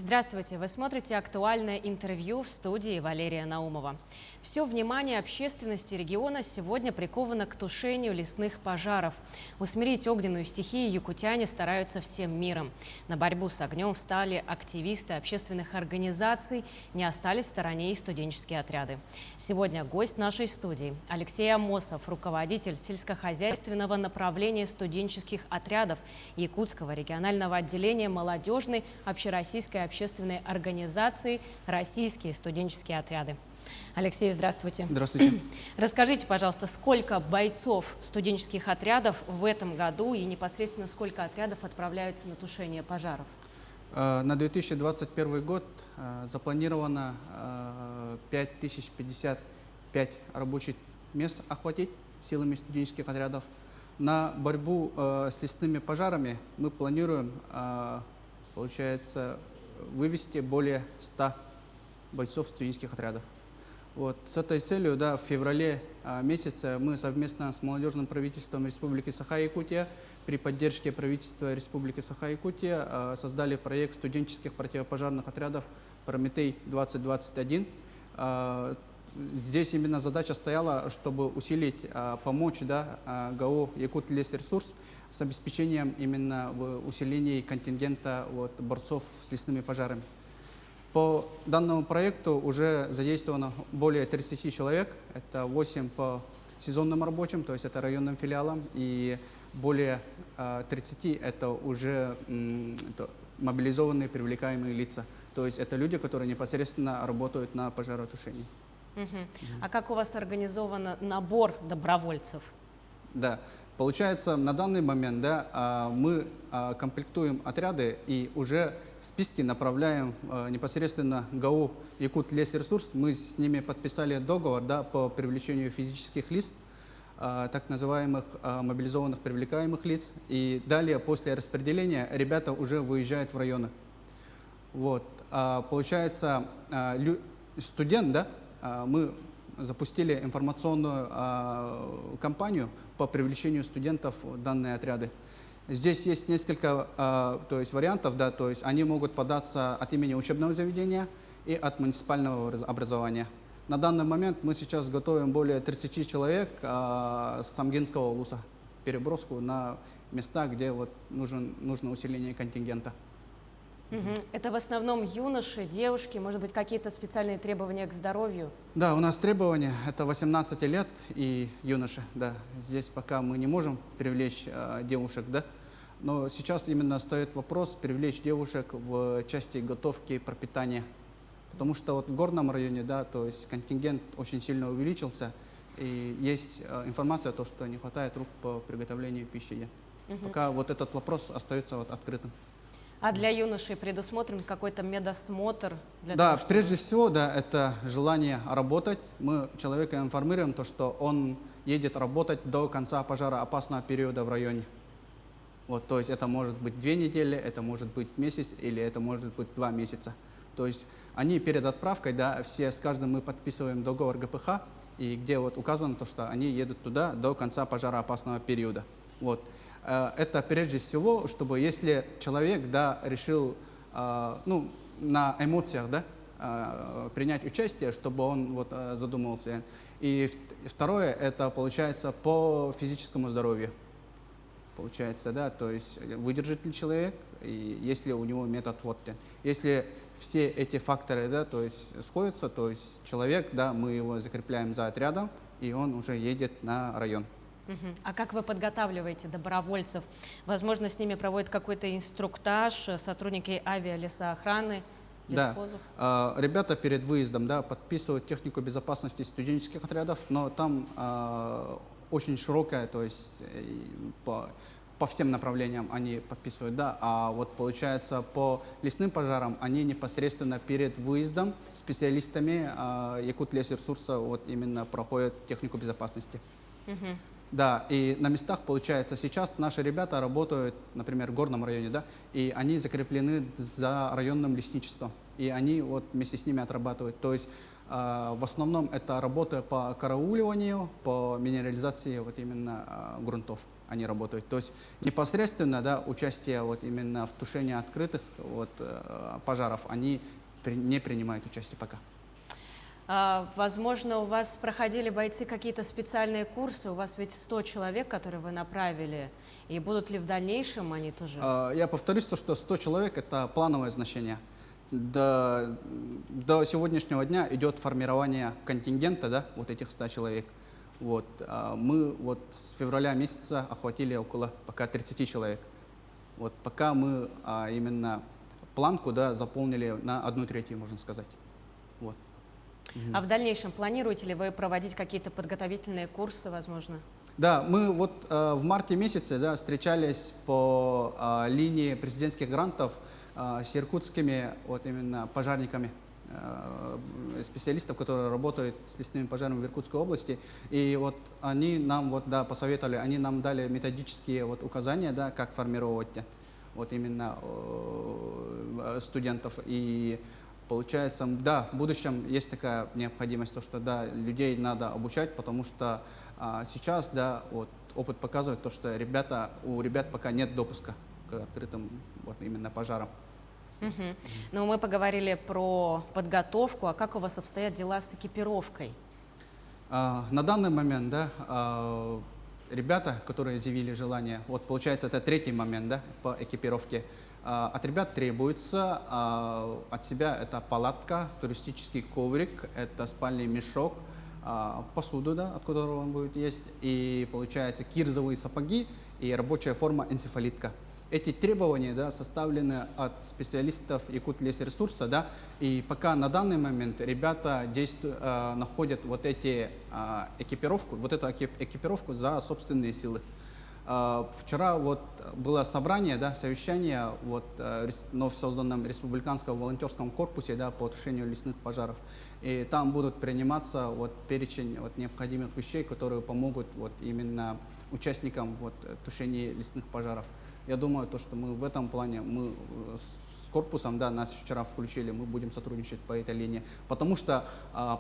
Здравствуйте! Вы смотрите актуальное интервью в студии Валерия Наумова. Все внимание общественности региона сегодня приковано к тушению лесных пожаров. Усмирить огненную стихию якутяне стараются всем миром. На борьбу с огнем встали активисты общественных организаций, не остались в стороне и студенческие отряды. Сегодня гость нашей студии Алексей Амосов, руководитель сельскохозяйственного направления студенческих отрядов Якутского регионального отделения молодежной общероссийской общественной организации «Российские студенческие отряды». Алексей, здравствуйте. Здравствуйте. Расскажите, пожалуйста, сколько бойцов студенческих отрядов в этом году и непосредственно сколько отрядов отправляются на тушение пожаров? На 2021 год запланировано 5055 рабочих мест охватить силами студенческих отрядов. На борьбу с лесными пожарами мы планируем, получается, вывести более 100 бойцов студенческих отрядов. Вот. С этой целью, да, в феврале месяце мы совместно с молодежным правительством Республики Саха-Якутия при поддержке правительства Республики Саха-Якутия создали проект студенческих противопожарных отрядов «Прометей-2021». Здесь именно задача стояла, чтобы усилить, помочь, да, ГАО «Якутлесресурс» с обеспечением именно в усилении контингента борцов с лесными пожарами. По данному проекту уже задействовано более 30 человек, это 8 по сезонным рабочим, то есть это районным филиалам, и более 30 это уже мобилизованные привлекаемые лица, то есть это люди, которые непосредственно работают на пожаротушении. А как у вас организован набор добровольцев? Да, получается, на данный момент, да, мы комплектуем отряды и уже списки направляем непосредственно ГАО «Якутлесресурс». Мы с ними подписали договор, да, по привлечению физических лиц, так называемых мобилизованных привлекаемых лиц. И далее, после распределения, ребята уже выезжают в районы. Вот. Получается, студент, да, мы запустили информационную кампанию по привлечению студентов в данные отряды. Здесь есть несколько то есть вариантов, да, то есть они могут податься от имени учебного заведения и от муниципального образования. На данный момент мы сейчас готовим более 30 человек с Самгинского улуса, переброску на места, где вот нужно усиление контингента. Это в основном юноши, девушки, может быть, какие-то специальные требования к здоровью? Да, у нас требования – это 18 лет и юноши. Да. Здесь пока мы не можем привлечь девушек, да. Но сейчас именно стоит вопрос привлечь девушек в части готовки и пропитания. Потому что вот в горном районе, да, то есть контингент очень сильно увеличился, и есть информация о том, что не хватает рук по приготовлению пищи. Пока вот этот вопрос остается вот открытым. А для юношей предусмотрен какой-то медосмотр? Да, прежде всего, да, это желание работать. Мы человека информируем, то, что он едет работать до конца пожароопасного периода в районе. Вот, то есть это может быть 2 недели, это может быть месяц или это может быть 2 месяца. То есть они перед отправкой, да, все с каждым мы подписываем договор ГПХ, и где вот указано то, что они едут туда до конца пожароопасного периода. Вот. Это прежде всего, чтобы если человек, да, решил ну, на эмоциях, да, принять участие, чтобы он вот задумался. И второе, это получается по физическому здоровью. Получается, да, то есть выдержит ли человек, и если у него метод вот. Если все эти факторы, да, то есть сходятся, то есть человек, да, мы его закрепляем за отрядом, и он уже едет на район. А как вы подготавливаете добровольцев? Возможно, с ними проводят какой-то инструктаж, сотрудники авиалесоохраны, лесхозов? Да. Ребята перед выездом, да, подписывают технику безопасности студенческих отрядов, но там очень широкая, то есть по всем направлениям они подписывают, да, а вот получается по лесным пожарам они непосредственно перед выездом специалистами Якутлесресурса вот именно проходят технику безопасности. Да, и на местах, получается, сейчас наши ребята работают, например, в горном районе, да, и они закреплены за районным лесничеством, и они вот вместе с ними отрабатывают. То есть в основном это работа по карауливанию, по минерализации вот именно грунтов. они работают. То есть непосредственно, да, участие вот именно в тушении открытых вот, пожаров, они не принимают участие пока. Возможно, у вас проходили бойцы какие-то специальные курсы, у вас ведь 100 человек, которые вы направили, и будут ли в дальнейшем они тоже? Я повторюсь, то, что 100 человек – это плановое значение. До сегодняшнего дня идет формирование контингента, да, вот этих 100 человек. Вот. Мы вот с февраля месяца охватили около пока 30 человек. Вот. Пока мы именно планку, да, заполнили на 1/3, можно сказать. Вот. А в дальнейшем планируете ли вы проводить какие-то подготовительные курсы, возможно? Да, мы вот в марте месяце, да, встречались по линии президентских грантов с иркутскими вот именно пожарниками, специалистов, которые работают с лесными пожарами в Иркутской области. И вот они нам вот, да, посоветовали, они нам дали методические вот указания, да, как формировать вот именно студентов. И получается, да, в будущем есть такая необходимость, то, что да, людей надо обучать, потому что сейчас, да, вот, опыт показывает то, что у ребят пока нет допуска к открытым вот именно пожарам. Ну, мы поговорили про подготовку, а как у вас обстоят дела с экипировкой? На данный момент, да, ребята, которые заявили желание, вот получается это третий момент, да, по экипировке. От ребят требуется от себя это палатка, туристический коврик, это спальный мешок, посуду, да, от которого он будет есть, и получается кирзовые сапоги и рабочая форма энцефалитка. Эти требования, да, составлены от специалистов Якутлесресурса, да, и пока на данный момент ребята находят вот эту экипировку за собственные силы. Вчера вот было собрание, да, совещание вот, в созданном республиканском волонтерском корпусе, да, по тушению лесных пожаров. И там будут приниматься вот, перечень вот, необходимых вещей, которые помогут вот, именно участникам вот, тушения лесных пожаров. Я думаю, то, что мы в этом плане, мы с корпусом, да, нас вчера включили, мы будем сотрудничать по этой линии, потому что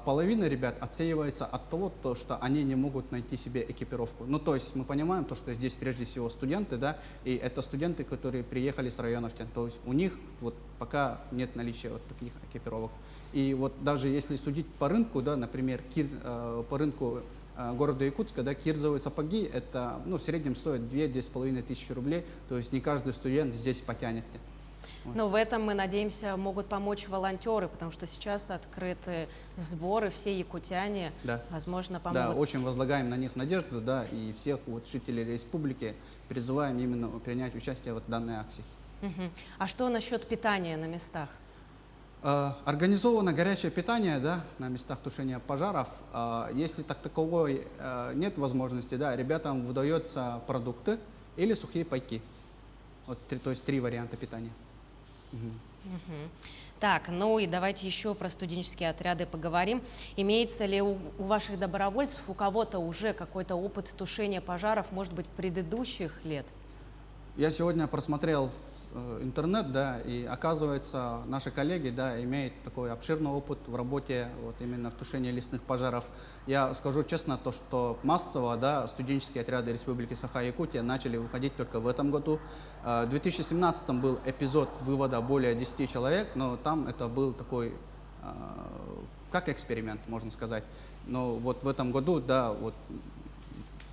половина ребят отсеивается от того, то, что они не могут найти себе экипировку. Ну, то есть мы понимаем, то, что здесь прежде всего студенты, да, и это студенты, которые приехали с районов, то есть у них вот пока нет наличия вот таких экипировок. И вот даже если судить по рынку, да, например, по рынку города Якутска, да, кирзовые сапоги, это, ну, в среднем стоят 2-2,5 тысячи рублей, то есть не каждый студент здесь потянет. Вот. Но в этом, мы надеемся, могут помочь волонтеры, потому что сейчас открыты сборы, все якутяне, да, возможно, помогут. Да, очень возлагаем на них надежду, да, и всех вот жителей республики призываем именно принять участие в данной акции. А что насчет питания на местах? Организовано горячее питание, да, на местах тушения пожаров. Если таковой нет возможности, да, ребятам выдаются продукты или сухие пайки. Вот, то есть 3 варианта питания. Так, ну и давайте еще про студенческие отряды поговорим. Имеется ли у ваших добровольцев, у кого-то уже какой-то опыт тушения пожаров, может быть, предыдущих лет? Я сегодня просмотрел интернет, да, и оказывается, наши коллеги, да, имеют такой обширный опыт в работе вот именно в тушении лесных пожаров. Я скажу честно, то, что массово, да, студенческие отряды Республики Саха-Якутия начали выходить только в этом году. В 2017 был эпизод вывода более 10 человек, но там это был такой, как эксперимент, можно сказать. Но вот в этом году, да, вот,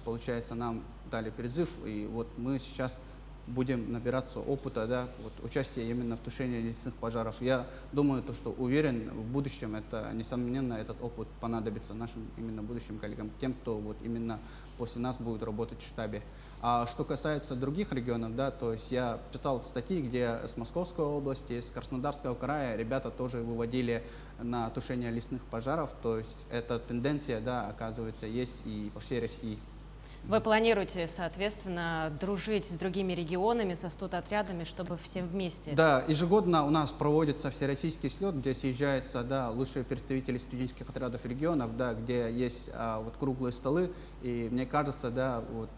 получается, нам дали призыв, и вот мы сейчас будем набираться опыта, да, вот, участия именно в тушении лесных пожаров. Я думаю, то, что уверен, в будущем это, несомненно, этот опыт понадобится нашим именно будущим коллегам, тем, кто вот именно после нас будет работать в штабе. А что касается других регионов, да, то есть я читал статьи, где с Московской области, с Краснодарского края ребята тоже выводили на тушение лесных пожаров, то есть эта тенденция, да, оказывается, есть и по всей России. Вы планируете, соответственно, дружить с другими регионами, со студотрядами, чтобы всем вместе? Да, ежегодно у нас проводится всероссийский слет, где съезжаются, да, лучшие представители студенческих отрядов регионов, да, где есть вот круглые столы. И мне кажется, да, вот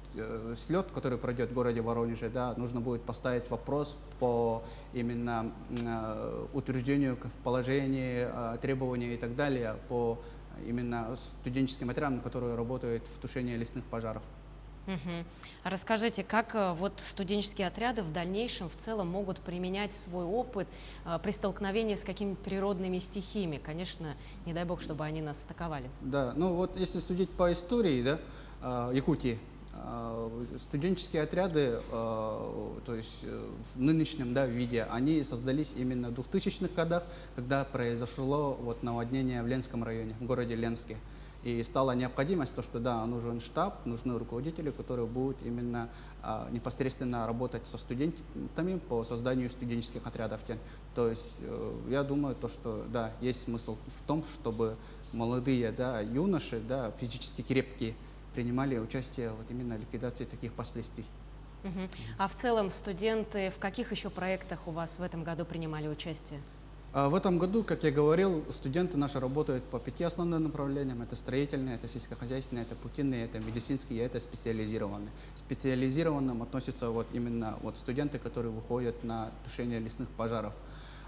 слет, который пройдет в городе Воронеже, да, нужно будет поставить вопрос по именно утверждению в положении, требований и так далее по именно студенческим отрядам, которые работают в тушении лесных пожаров. Мгм. А расскажите, как вот студенческие отряды в дальнейшем в целом могут применять свой опыт при столкновении с какими-то природными стихиями? Конечно, не дай бог, чтобы они нас атаковали. Да, ну вот если судить по истории, да, Якутии, студенческие отряды, то есть в нынешнем, да, виде, они создались именно в 2000-х годах, когда произошло вот наводнение в Ленском районе, в городе Ленске. И стала необходимость, то, что да, нужен штаб, нужны руководители, которые будут именно непосредственно работать со студентами по созданию студенческих отрядов. То есть я думаю, то, что да, есть смысл в том, чтобы молодые, да, юноши, да, физически крепкие, принимали участие вот именно в ликвидации таких последствий. Мгм. А в целом студенты в каких еще проектах у вас в этом году принимали участие? В этом году, как я говорил, студенты наши работают по 5 основным направлениям. Это строительные, это сельскохозяйственные, это путинные, это медицинские, это специализированные. Специализированным относятся вот именно вот студенты, которые выходят на тушение лесных пожаров.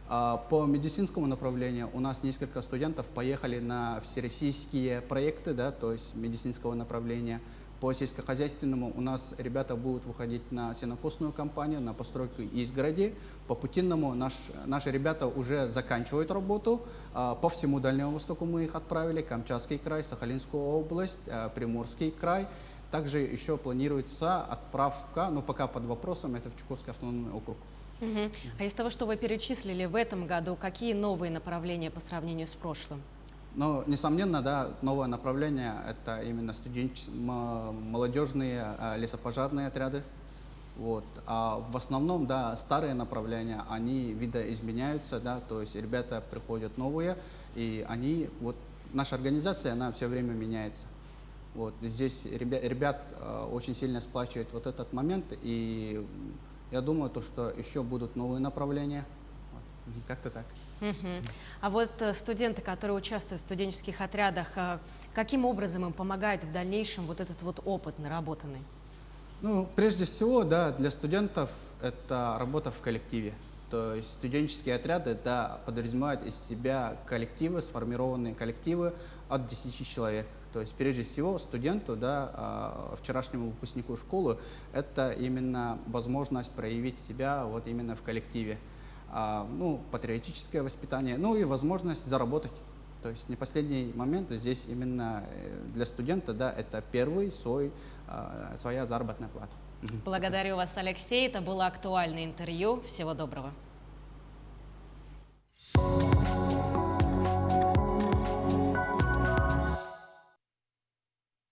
По медицинскому направлению у нас несколько студентов поехали на всероссийские проекты, да, то есть медицинского направления. По сельскохозяйственному у нас ребята будут выходить на сенокосную кампанию, на постройку изгороди. По путинному наши ребята уже заканчивают работу. По всему Дальнему Востоку мы их отправили. Камчатский край, Сахалинскую область, Приморский край. Также еще планируется отправка, но пока под вопросом, это в Чукотский автономный округ. Мгм. А из того, что вы перечислили в этом году, какие новые направления по сравнению с прошлым? Но, несомненно, да, новое направление – это именно молодежные лесопожарные отряды. Вот. А в основном, да, старые направления, они видоизменяются, да, то есть ребята приходят новые, и они, вот, наша организация, она все время меняется. Вот. Здесь ребят очень сильно сплачивает вот этот момент, и я думаю, то, что еще будут новые направления. Вот. Как-то так. Мгм. А вот студенты, которые участвуют в студенческих отрядах, каким образом им помогает в дальнейшем вот этот вот опыт наработанный? Ну, прежде всего, да, для студентов это работа в коллективе. То есть студенческие отряды, да, подразумевают из себя коллективы, сформированные коллективы от 10 человек. То есть прежде всего студенту, да, вчерашнему выпускнику школы, это именно возможность проявить себя вот именно в коллективе. Ну, патриотическое воспитание, ну и возможность заработать. То есть не последний момент здесь именно для студента, да, это своя заработная плата. Благодарю вас, Алексей. Это было актуальное интервью. Всего доброго.